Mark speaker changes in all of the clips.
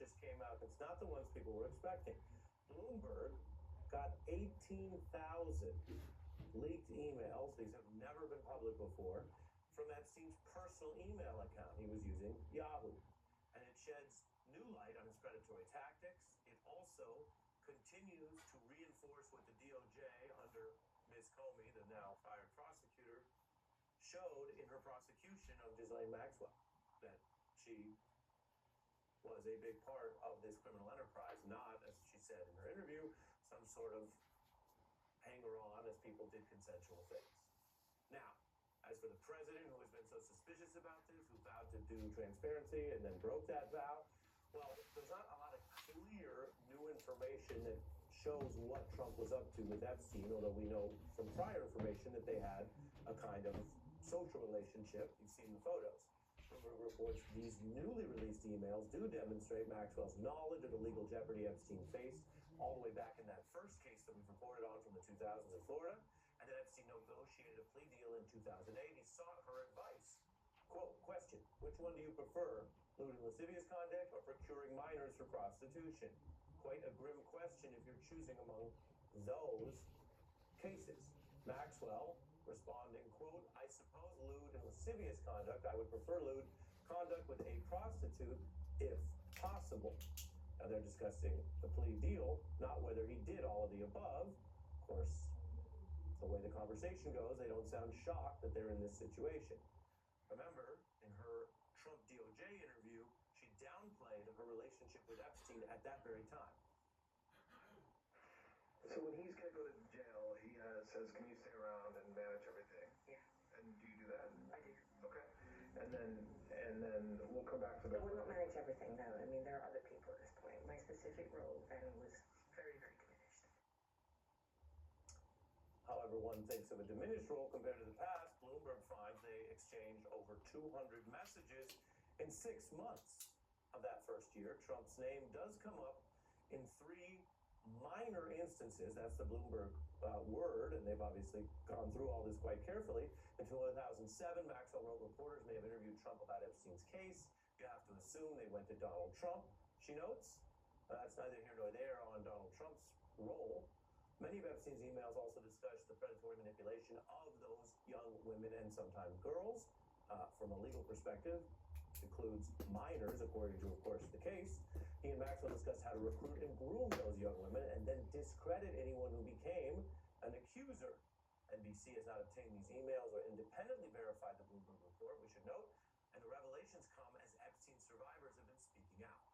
Speaker 1: just came out. It's not the ones people were expecting. Bloomberg got 18,000 leaked emails. These have never been public before, from Epstein's personal email account. He was using Yahoo. And it sheds new light on his predatory tactics. It also continues to reinforce what the DOJ under Ms. Comey, the now fired prosecutor, showed in her prosecution of Ghislaine Maxwell, that she was a big part of this criminal enterprise, not, as she said in her interview, some sort of hanger-on as people did consensual things. Now, as for the president, who has been so suspicious about this, who vowed to do transparency and then broke that vow, well, there's not a lot of clear new information that shows what Trump was up to with Epstein, although we know from prior information that they had a kind of social relationship. You've seen the photos. Bloomberg reports these newly released emails do demonstrate Maxwell's knowledge of the legal jeopardy Epstein faced all the way back in that first case that we've reported on from the 2000s in Florida, and that Epstein negotiated a plea deal in 2008. He sought her advice. Quote, question, which one do you prefer, lewd and lascivious conduct or procuring minors for prostitution? Quite a grim question if you're choosing among those cases. Maxwell responding, quote, I suppose lewd and lascivious conduct. I would prefer lewd conduct with a prostitute if possible. Now they're discussing the plea deal, not whether he did all of the above. Of course, the way the conversation goes, they don't sound shocked that they're in this situation. Remember, in her Trump DOJ interview, she downplayed her relationship with Epstein at that very time.
Speaker 2: So when he's going to go to jail, he says, can you stay around and manage everything?
Speaker 3: Yeah.
Speaker 2: And do you do that?
Speaker 3: I do.
Speaker 2: Okay. And then we'll come back to the...
Speaker 3: I will not manage everything, no. I mean, there are other people at this point. My specific role then was very, very diminished.
Speaker 1: However, one thinks of a diminished role compared to the past. Bloomberg finds they exchanged over 200 messages in 6 months of that first year. Trump's name does come up in 3 minor instances. That's the Bloomberg word, and they've obviously gone through all this quite carefully. In 2007, Maxwell wrote reporters may have interviewed Trump about Epstein's case. You have to assume they went to Donald Trump. She notes, that's neither here nor there on Donald Trump's role. Many of Epstein's emails also discuss the predatory manipulation of those young women and sometimes girls. From a legal perspective, includes minors, according to, of course, the case. He and Maxwell discussed how to recruit and groom those young women and then discredit anyone who became an accuser. NBC has not obtained these emails or independently verified the Bloomberg report, we should note, and the revelations come as Epstein survivors have been speaking out.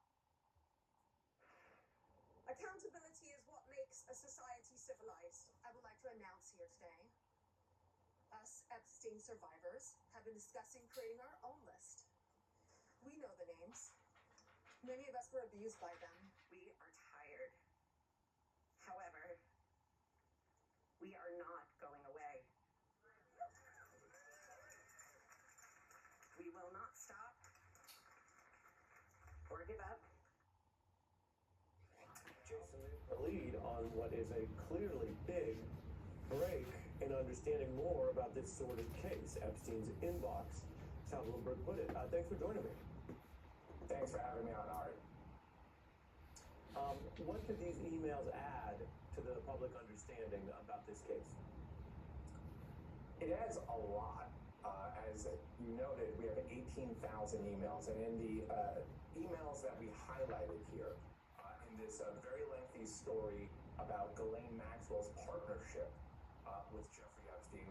Speaker 4: Accountability is what makes a society civilized. I would like to announce here today, us Epstein survivors have been discussing creating our own list. We know the names. Many of us were abused by them.
Speaker 3: We are tired. However, we are not going away. We will not stop or give up.
Speaker 1: Jason, the lead on what is a clearly big break in understanding more about this sort of case, Epstein's inbox. That's how Bloomberg put it. Thanks for joining me.
Speaker 5: Thanks for having me on, Ari.
Speaker 1: What could these emails add to the public understanding about this case?
Speaker 5: It adds a lot. As you noted, we have 18,000 emails, and in the emails that we highlighted here, in this very lengthy story about Ghislaine Maxwell's partnership with Jeffrey Epstein,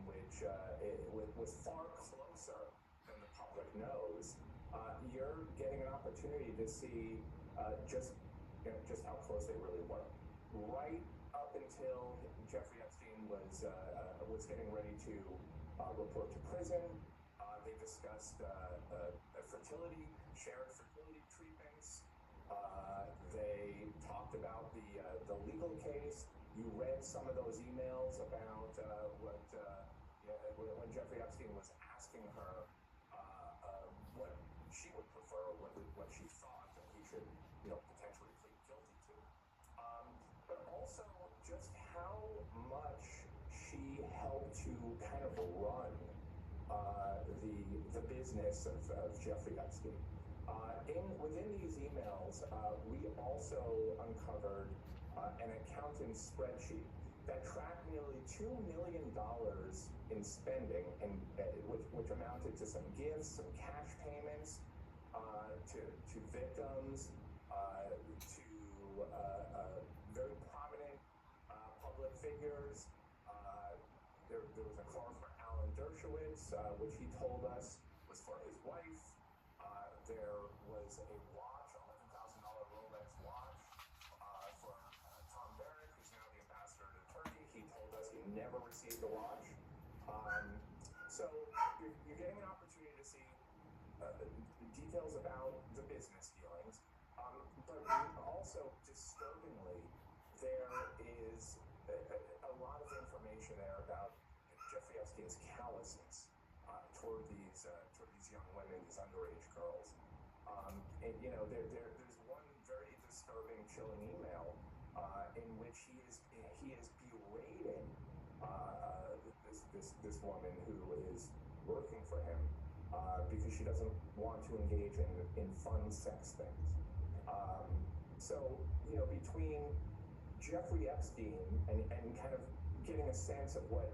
Speaker 5: which was far closer than the public knows, you're getting an opportunity to see just how close they really were. Right up until Jeffrey Epstein was getting ready to report to prison, they discussed fertility, shared fertility treatments. They talked about the legal case. You read some of those emails about when Jeffrey Epstein was asking her what she would prefer, what she thought that he should, potentially plead guilty to. But also just how much she helped to kind of run the business of Jeffrey Epstein. Within these emails, we also uncovered an accounting spreadsheet that tracked nearly $2 million in spending, and which amounted to some gifts, some cash payments to victims, to very prominent public figures. There was a car for Alan Dershowitz, which he told us was for his wife. There was a watch, $11,000 Rolex watch for Tom Barrett, who's now the ambassador to Turkey. He told us he never received a watch. So you're getting an opportunity to see details about the business dealings, but also disturbingly, there is a lot of information there about Jeffrey Epstein's callousness toward these young women, these underage girls. And there's one very disturbing, chilling email in which he is berating this woman who is working for him because she doesn't want to engage in fun sex things. So between Jeffrey Epstein and kind of getting a sense of what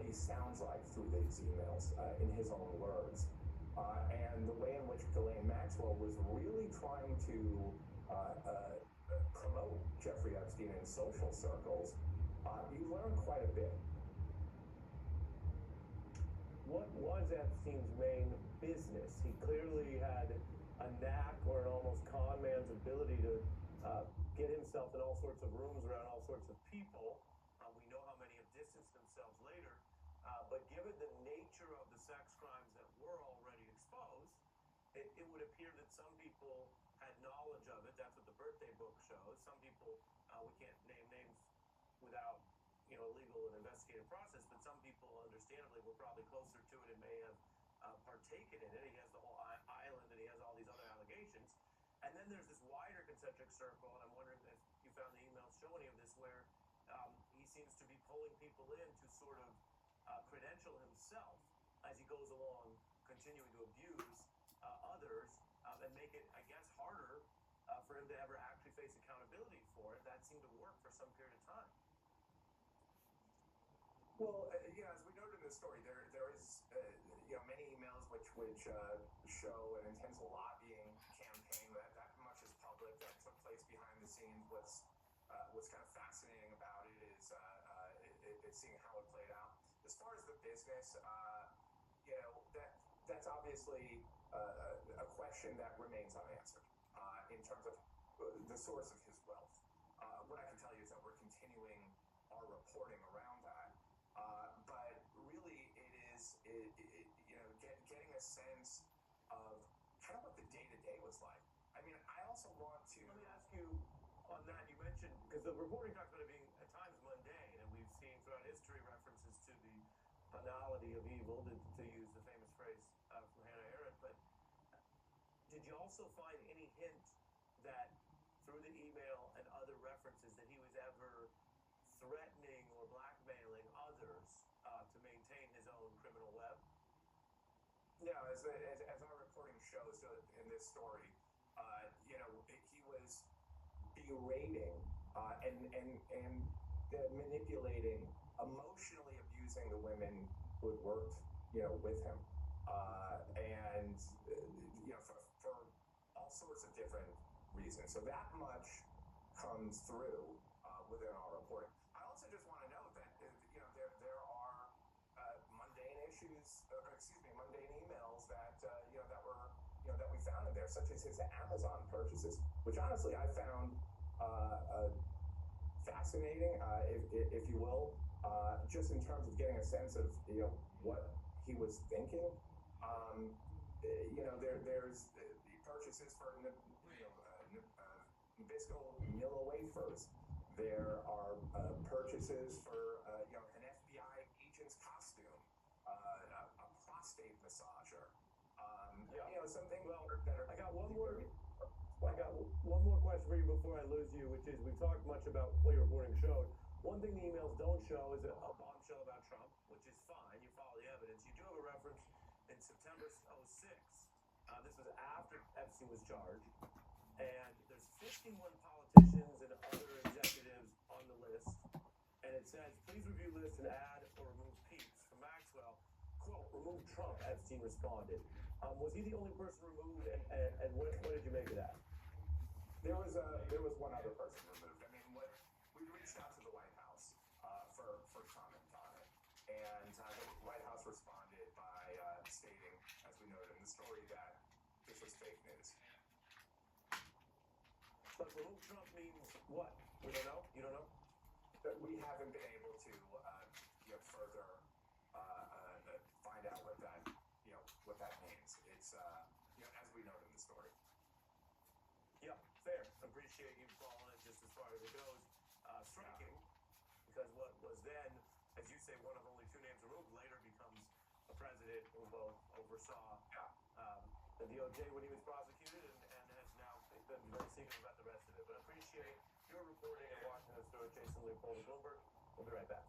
Speaker 5: he sounds like through these emails in his own words, and the way in which Ghislaine Maxwell was really trying to promote Jeffrey Epstein in social circles, you learn quite a bit.
Speaker 1: What was Epstein's main business? He clearly had a knack or an almost con man's ability to get himself in all sorts of rooms around all sorts of people. We know how many have distanced themselves later. But given the nature of the sex crimes that were already exposed, it would appear that some people had knowledge of it. That's what the birthday book shows. Some people, we can't name names without legal and investigative process, but some people understandably were probably closer to it and may have partaken in it. He has the whole island and he has all these other allegations. And then there's this wider concentric circle, and I'm wondering if you found the emails show any of this, where he seems to be pulling people in to sort of credential himself as he goes along, continuing to abuse others and make it, I guess, harder for him to ever actually face accountability for it. That seemed to work for some period of time.
Speaker 5: Well, as we noted in the story, there is many emails which show an intense lobbying campaign. That much is public. That took place behind the scenes. What's kind of fascinating about it is seeing how it played out. As far as the business, that's obviously a question that remains unanswered in terms of the source of his wealth. What I can tell you is that we're continuing our reporting around that. But really, it is getting a sense of kind of what the day-to-day was like. I mean, I also want to...
Speaker 1: Let me ask you on that. You mentioned, because the reporting talks about it being at times mundane, and we've seen throughout history references to the banality of evil, to use the famous phrase from Hannah Arendt. But did you also find any hint that through the email and other references that he was ever threatening or blackmailing others to maintain his own criminal web?
Speaker 5: No, as our reporting shows in this story, he was berating and manipulating, emotionally abusing the women who had worked, with him, and for all sorts of different reasons. So that much comes through within our reporting. I also just want to note that there are mundane emails that we found in there, such as his Amazon purchases, which honestly I found fascinating, if you will, just in terms of getting a sense of what he was thinking. There's the purchases for Nabisco Nilla wafers. There are purchases for an FBI agent's costume, a prostate massager. Something better.
Speaker 1: I got one more question for you before I lose you, which is, we talked much about what your reporting showed. One thing the emails don't show is a bombshell about Trump, which is fine. You follow the evidence. You do have a reference in September 2006 This was after Epstein was charged. And there's 51 politicians and other executives on the list. And it says, please review list and add or remove peeps. From Maxwell, quote, remove Trump, Epstein responded. Was he the only person removed? And what did you make of that?
Speaker 5: There was one other person removed. I mean, we reached out to the White House for comment on it, and the White House responded by stating, as we noted in the story, that this was fake news.
Speaker 1: But remove Trump means what? We don't know? You don't know?
Speaker 5: That we haven't been able to further find out what that means. It's as we noted in the story.
Speaker 1: Yeah, fair. Appreciate you following it just as far as it goes. Striking, because what was then, as you say, one of only two names removed, later becomes a president who both oversaw the DOJ when he was prosecuted and has now been very secret about the rest of it. But appreciate your reporting and watching us through it. Jason Leopold of Bloomberg. We'll be right back.